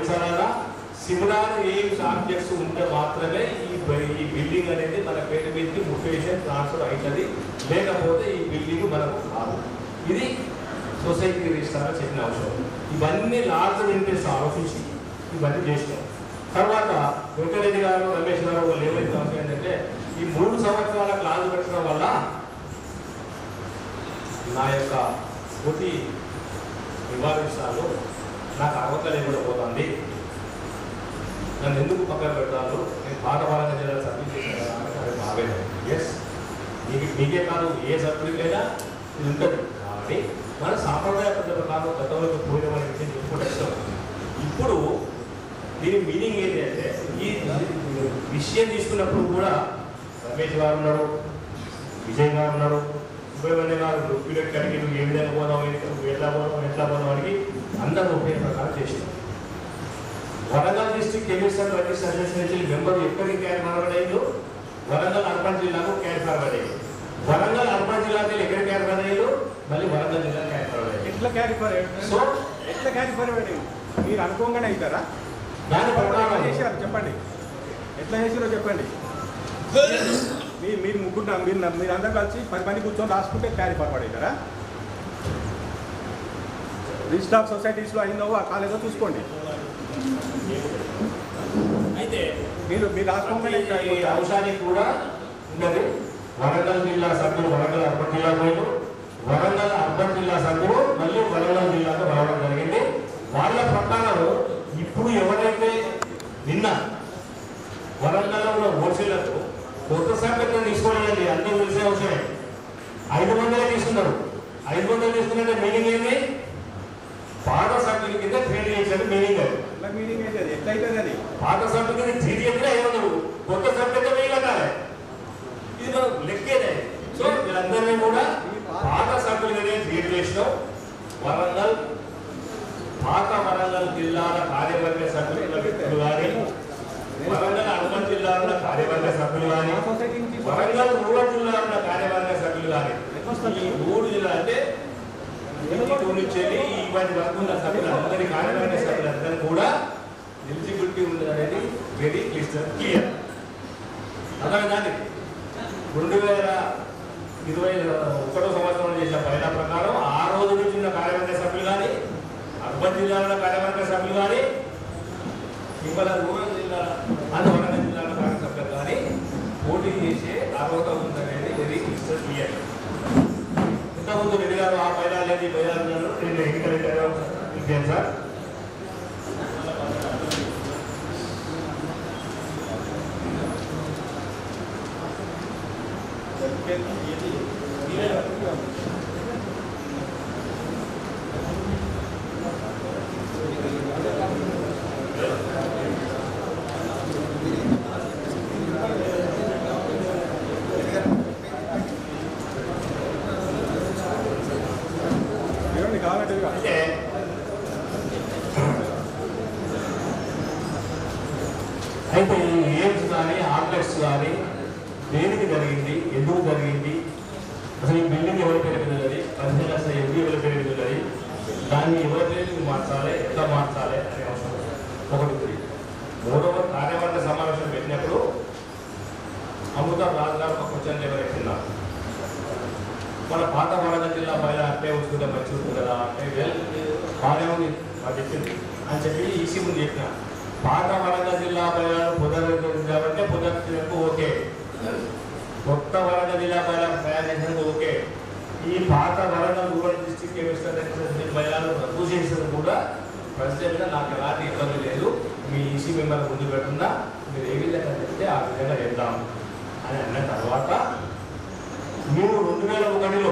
గమనించాలన్నా similar AIIMS objects ఉంటే మాత్రమే ఈ బిల్డింగ్ అనేది మన పేరు మీదకి ముటేషన్ ట్రాన్స్ఫర్ అవుతుంది, లేకపోతే ఈ బిల్డింగ్ మనకు కాదు. ఇది సొసైటీ రిజిస్ట్రార్ చెప్పిన అవసరం. ఇవన్నీ లార్జ్ ఇంట్రెస్ట్ ఆలోచించి ఇవన్నీ చేసినాం. తర్వాత వెంకరెడ్డి గారు, రమేష్ గారు వాళ్ళు ఏమైతే అవసరం ఏంటంటే ఈ 3 సంవత్సరాల క్లాస్ పెట్టడం వల్ల నా యొక్క పూర్తి నివారించాలు నాకు అర్హత లేకుండా పోతుంది. నన్ను ఎందుకు పక్కన పెడతాను, నేను పాఠశాల జిల్లా సబ్మిట్ చేశాను బాగాలేదు. ఎస్, మీకే కాదు ఏ సబ్జెక్టుకైనా ఇది ఉంటుంది. కాబట్టి మన సాంప్రదాయ పద్ధతి ప్రకారం గతంలోకి పోయిన మన విషయం చెప్పుకుంటే ఇష్టం. ఇప్పుడు దీని మీనింగ్ ఏంటి అంటే ఈ విషయం తీసుకున్నప్పుడు కూడా రమేష్ గారు ఉన్నారు, విజయ్ గారు ఉన్నారు, సుబ్రహ్మణ్య గారు పీరియడ్ కడిగి నువ్వు ఏ విధంగా పోదాం, ఎట్లా పోదాం అని అందరూ ఉపయోగ ప్రకారం చేసినాం. Warangal district chemistry register association member ఎక్కడికి క్యారీ ఫార్వర్డ్ అయ్యిందో వరంగల్ అర్బన్ జిల్లాకు క్యారీ ఫార్వర్డ్ అయ్యింది. వరంగల్ అర్బన్ జిల్లాకి ఎక్కడ క్యారీ ఫార్వర్డ్ అయ్యారు, మళ్ళీ వరంగల్ జిల్లా క్యారీ ఫార్వర్డ్ అయ్యారు. ఎట్లా క్యారీ ఫార్వర్డ్? సో ఎట్లా క్యారీ ఫార్వర్డ్ అయ్యింది? మీరు అనుకోగానే అవుతారా? దాని ప్రకారం చేశారు చెప్పండి, ఎట్లా చేసారో చెప్పండి. మీరు ముగ్గురు మీరు అందరూ కలిసి 10 మంది కూర్చొని రాసుకుంటే క్యారీ ఫార్వర్డ్ అవుతారా? రిజిస్టర్ ఆఫ్ సొసైటీస్లో అయిందో ఆ కాలేజో చూసుకోండి. అయితే మీరు రాసుకోగానే అంశానికి కూడా ఉన్నది. వరంగల్ జిల్లా సభ్యులు వరంగల్ అర్బన్ జిల్లా పోయారు, వరంగల్ అర్బన్ జిల్లా సభ్యులు మళ్ళీ వరంగల్ జిల్లాకు రావడం జరిగింది. వాళ్ళ ప్రకారం ఇప్పుడు ఎవరైతే నిన్న వరంగల్లో ఉన్న హోల్సేలర్లు కొత్త సభ్యులను తీసుకోవాలండి, అందరూ తెలిసే అవసరమే. 500 తీసుకున్నారు. 500 తీసుకున్నట్టే మీనింగ్ ఏంటి? పాత సభ్యుల కింద ట్రైనింగ్ చేసేది మీనింగ్. అది మీనింగ్ ఏంటి? అది ఎట్లయితుంది? అది పాత సభ్యుల కింద జీడీ ఎత్తే 500, కొత్త సభ్యులతో వెయ్యి కట్టాలి. ఇది మనం లెక్కేదే. సో వీళ్ళందరినీ కూడా పాత సభ్యులుగానే ట్రీట్ చేసినాం. వరంగల్ పాత వరంగల్ జిల్లాల కార్యవర్గ సభ్యులు కానీ, వరంగల్ అర్బన్ జిల్లాల కార్యవర్గ సభ్యులు కానీ, వరంగల్ రూరల్ జిల్లా ఉన్న కార్యవర్గ సభ్యులు కానీ, ఈ 3 జిల్లా అంటే నుంచి ఈ 10 వరకు ఉన్న సభ్యులందరి కార్యవర్గ సభ్యులందరూ కూడా ఎలిజిబిలిటీ ఉంది అనేది వెరీ క్లియర్. అలాగే దాన్ని 2021 సంవత్సరం చేసిన పైన ప్రకారం ఆ రోజు నుంచి ఉన్న కార్యవర్గ సభ్యులు కానీ, అర్బన్ జిల్లాల కార్యవర్గ సభ్యులు కానీ, ఇవాళ రూరల్ జిల్లా అండ్ వరంగల్ జిల్లాల కార్య సభ్యులు కానీ పోటీ చేసే అర్హత ఉందనేది వెరీ క్లియర్. ఇంతకుముందు రెడ్డి గారు ఆ పైన లేదు నేను ఎన్నికలు సార్ అయితే ఈ ఎయిమ్స్ కానీ ఆబ్జెక్ట్స్ కానీ దేనికి జరిగింది, ఎందుకు జరిగింది, అసలు ఈ బిల్డింగ్ ఎవరి పేరు మీద ఉన్నది, 15 లక్షల ఎంపీ ఎవరి పేరు మీద ఉన్నది, దాన్ని ఎవరి పేరు మార్చాలి, ఎట్లా మార్చాలి అనే అవసరం ఒకటి ఉంది. మూడవ కార్యవర్గ సమావేశం పెట్టినప్పుడు అమృత రాజు గారు ఒక క్వశ్చన్ ఎవరెత్తిన్నారు. మన పాత వరంగల్ జిల్లా పైన అంటే ఉంచుకుంటే మంచి ఉంటుంది కదా అంటే బాగానే ఉంది మాకు చెప్పింది అని చెప్పి ఈసీ ముందు చెప్పిన. పాత వరంగల్ జిల్లా పైన పునరుద్ధరించాలంటే పునరుద్ధరణకు ఓకే, కొత్త వరంగల్ జిల్లా పైన తయారు చేసినందుకు ఓకే. ఈ పాత వరంగల్ రూరల్ డిస్ట్రిక్ట్ కెమిస్ట్రీ మహిళలు రద్దు చేసినది కూడా ప్రెసిడెంట్గా నాకు ఎలాంటి ఇబ్బంది లేదు, మీ ఈసీ మెంబర్ ముందు పెట్టున్నా మీరు ఏ విధంగా చెప్తే ఆ విధంగా వెళ్దాం అని అన్న తర్వాత మేము 2001లో